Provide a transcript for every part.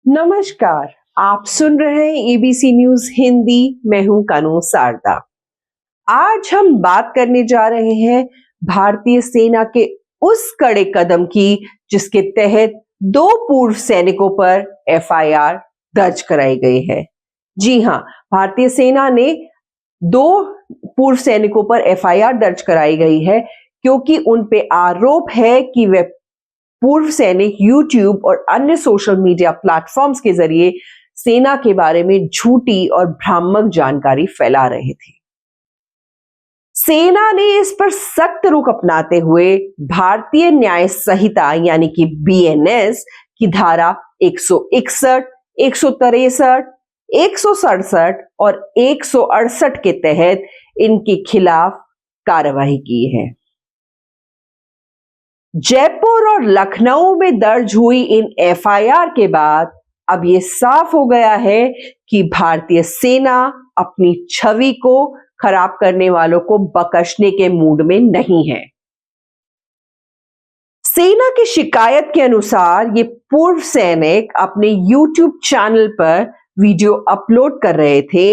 नमस्कार, आप सुन रहे हैं एबीसी न्यूज हिंदी। मैं हूं कानू सारदा। आज हम बात करने जा रहे हैं भारतीय सेना के उस कड़े कदम की जिसके तहत 2 पूर्व सैनिकों पर एफआईआर दर्ज कराई गई है। जी हां, भारतीय सेना ने 2 पूर्व सैनिकों पर एफआईआर दर्ज कराई गई है क्योंकि उन पे आरोप है कि वे पूर्व सैनिक यूट्यूब और अन्य सोशल मीडिया प्लेटफॉर्म्स के जरिए सेना के बारे में झूठी और भ्रामक जानकारी फैला रहे थे। सेना ने इस पर सख्त रुख अपनाते हुए भारतीय न्याय संहिता यानी कि बीएनएस की धारा 161, 163, 167 और 168 के तहत इनके खिलाफ कार्रवाई की है। जयपुर और लखनऊ में दर्ज हुई इन एफआईआर के बाद अब यह साफ हो गया है कि भारतीय सेना अपनी छवि को खराब करने वालों को बख्शने के मूड में नहीं है। सेना की शिकायत के अनुसार ये पूर्व सैनिक अपने YouTube चैनल पर वीडियो अपलोड कर रहे थे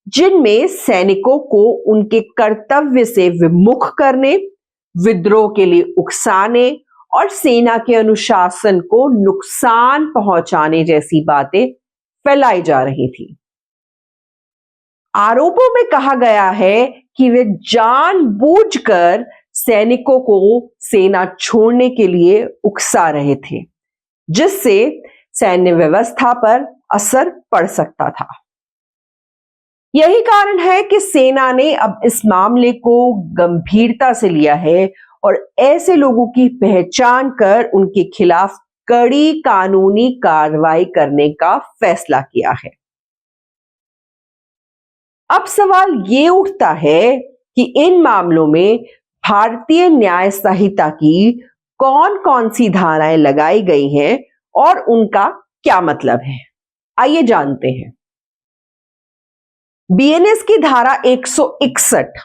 जिनमें सैनिकों को उनके कर्तव्य से विमुख करने, विद्रोह के लिए उकसाने और सेना के अनुशासन को नुकसान पहुंचाने जैसी बातें फैलाई जा रही थी। आरोपों में कहा गया है कि वे जानबूझकर सैनिकों को सेना छोड़ने के लिए उकसा रहे थे, जिससे सैन्य व्यवस्था पर असर पड़ सकता था। यही कारण है कि सेना ने अब इस मामले को गंभीरता से लिया है और ऐसे लोगों की पहचान कर उनके खिलाफ कड़ी कानूनी कार्रवाई करने का फैसला किया है। अब सवाल ये उठता है कि इन मामलों में भारतीय न्याय संहिता की कौन कौन सी धाराएं लगाई गई हैं और उनका क्या मतलब है। आइए जानते हैं। बीएनएस की धारा 161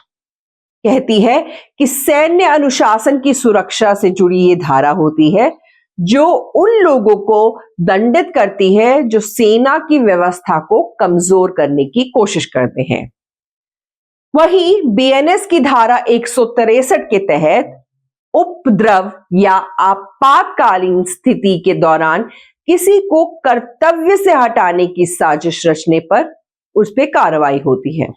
कहती है कि सैन्य अनुशासन की सुरक्षा से जुड़ी ये धारा होती है जो उन लोगों को दंडित करती है जो सेना की व्यवस्था को कमजोर करने की कोशिश करते हैं। वहीं बीएनएस की धारा 163 के तहत उपद्रव या आपातकालीन स्थिति के दौरान किसी को कर्तव्य से हटाने की साजिश रचने पर उस पर कार्रवाई होती है।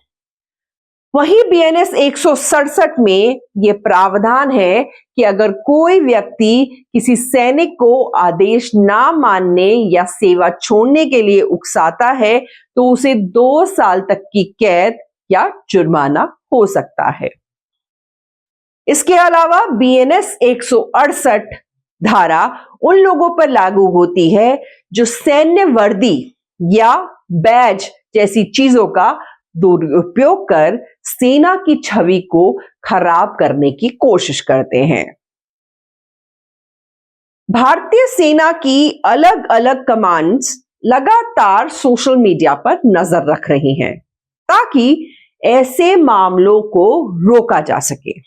वहीं बीएनएस 167 में यह प्रावधान है कि अगर कोई व्यक्ति किसी सैनिक को आदेश ना मानने या सेवा छोड़ने के लिए उकसाता है तो उसे 2 साल तक की कैद या जुर्माना हो सकता है। इसके अलावा बीएनएस 168 धारा उन लोगों पर लागू होती है जो सैन्य वर्दी या बैज जैसी चीजों का दुरुपयोग कर सेना की छवि को खराब करने की कोशिश करते हैं। भारतीय सेना की अलग अलग कमांड्स लगातार सोशल मीडिया पर नजर रख रही हैं ताकि ऐसे मामलों को रोका जा सके।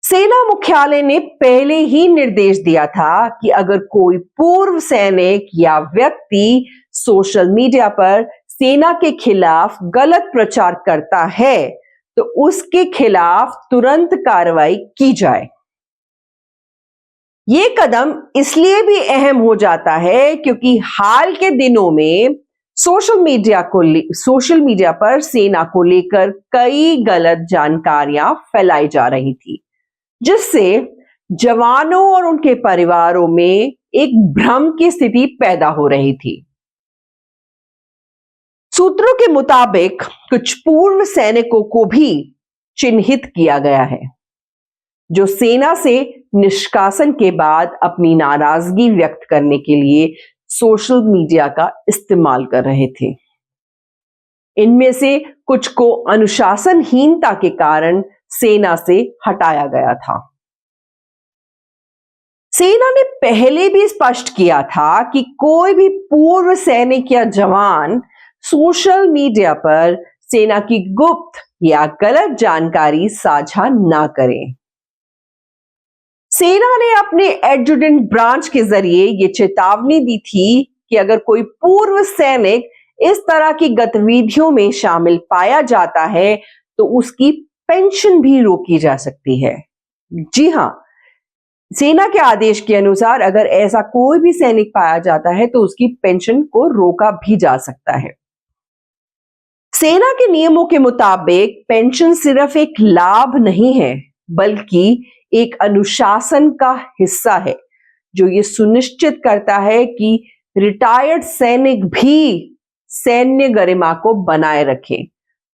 सेना मुख्यालय ने पहले ही निर्देश दिया था कि अगर कोई पूर्व सैनिक या व्यक्ति सोशल मीडिया पर सेना के खिलाफ गलत प्रचार करता है तो उसके खिलाफ तुरंत कार्रवाई की जाए। यह कदम इसलिए भी अहम हो जाता है क्योंकि हाल के दिनों में सोशल मीडिया पर सेना को लेकर कई गलत जानकारियां फैलाई जा रही थी, जिससे जवानों और उनके परिवारों में एक भ्रम की स्थिति पैदा हो रही थी। सूत्रों के मुताबिक कुछ पूर्व सैनिकों को भी चिन्हित किया गया है जो सेना से निष्कासन के बाद अपनी नाराजगी व्यक्त करने के लिए सोशल मीडिया का इस्तेमाल कर रहे थे। इनमें से कुछ को अनुशासनहीनता के कारण सेना से हटाया गया था। सेना ने पहले भी स्पष्ट किया था कि कोई भी पूर्व सैनिक या जवान सोशल मीडिया पर सेना की गुप्त या गलत जानकारी साझा ना करें। सेना ने अपने एडजुटेंट ब्रांच के जरिए ये चेतावनी दी थी कि अगर कोई पूर्व सैनिक इस तरह की गतिविधियों में शामिल पाया जाता है तो उसकी पेंशन भी रोकी जा सकती है। जी हां, सेना के आदेश के अनुसार अगर ऐसा कोई भी सैनिक पाया जाता है तो उसकी पेंशन को रोका भी जा सकता है। सेना के नियमों के मुताबिक पेंशन सिर्फ एक लाभ नहीं है, बल्कि एक अनुशासन का हिस्सा है जो ये सुनिश्चित करता है कि रिटायर्ड सैनिक भी सैन्य गरिमा को बनाए रखें।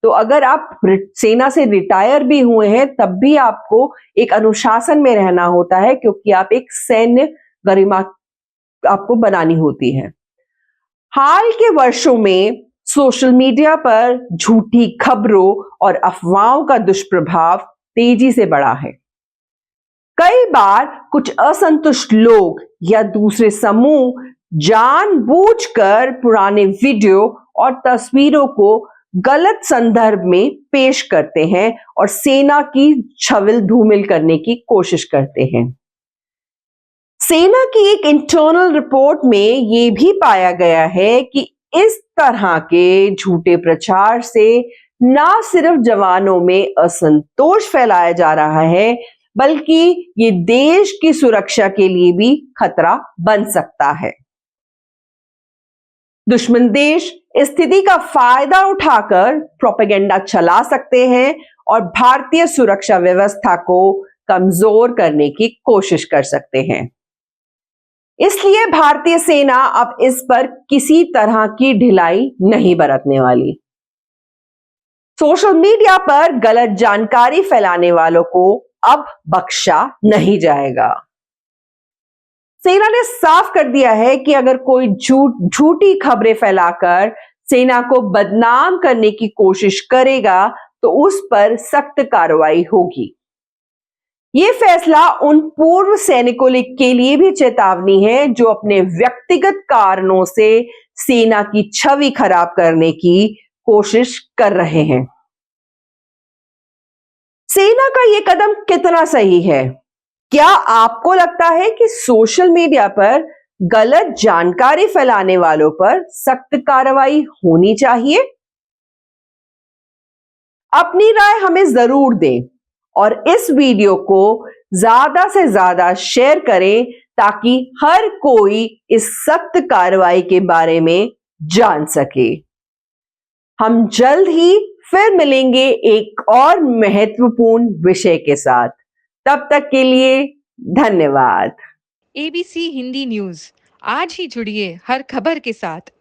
तो अगर आप सेना से रिटायर भी हुए हैं तब भी आपको एक अनुशासन में रहना होता है, क्योंकि आप एक सैन्य गरिमा आपको बनानी होती है। हाल के वर्षों में सोशल मीडिया पर झूठी खबरों और अफवाहों का दुष्प्रभाव तेजी से बढ़ा है। कई बार कुछ असंतुष्ट लोग या दूसरे समूह जानबूझकर पुराने वीडियो और तस्वीरों को गलत संदर्भ में पेश करते हैं और सेना की छविल धूमिल करने की कोशिश करते हैं। सेना की एक इंटरनल रिपोर्ट में यह भी पाया गया है कि इस तरह के झूठे प्रचार से न सिर्फ जवानों में असंतोष फैलाया जा रहा है, बल्कि ये देश की सुरक्षा के लिए भी खतरा बन सकता है। दुश्मन देश इस स्थिति का फायदा उठाकर प्रोपेगेंडा चला सकते हैं और भारतीय सुरक्षा व्यवस्था को कमजोर करने की कोशिश कर सकते हैं। इसलिए भारतीय सेना अब इस पर किसी तरह की ढिलाई नहीं बरतने वाली। सोशल मीडिया पर गलत जानकारी फैलाने वालों को अब बख्शा नहीं जाएगा। सेना ने साफ कर दिया है कि अगर कोई झूठी खबरें फैलाकर सेना को बदनाम करने की कोशिश करेगा तो उस पर सख्त कार्रवाई होगी। यह फैसला उन पूर्व सैनिकों के लिए भी चेतावनी है जो अपने व्यक्तिगत कारणों से सेना की छवि खराब करने की कोशिश कर रहे हैं। सेना का यह कदम कितना सही है? क्या आपको लगता है कि सोशल मीडिया पर गलत जानकारी फैलाने वालों पर सख्त कार्रवाई होनी चाहिए? अपनी राय हमें जरूर दें और इस वीडियो को ज्यादा से ज्यादा शेयर करें ताकि हर कोई इस सख्त कार्रवाई के बारे में जान सके। हम जल्द ही फिर मिलेंगे एक और महत्वपूर्ण विषय के साथ। तब तक के लिए धन्यवाद। ABC हिंदी न्यूज, आज ही जुड़िए हर खबर के साथ।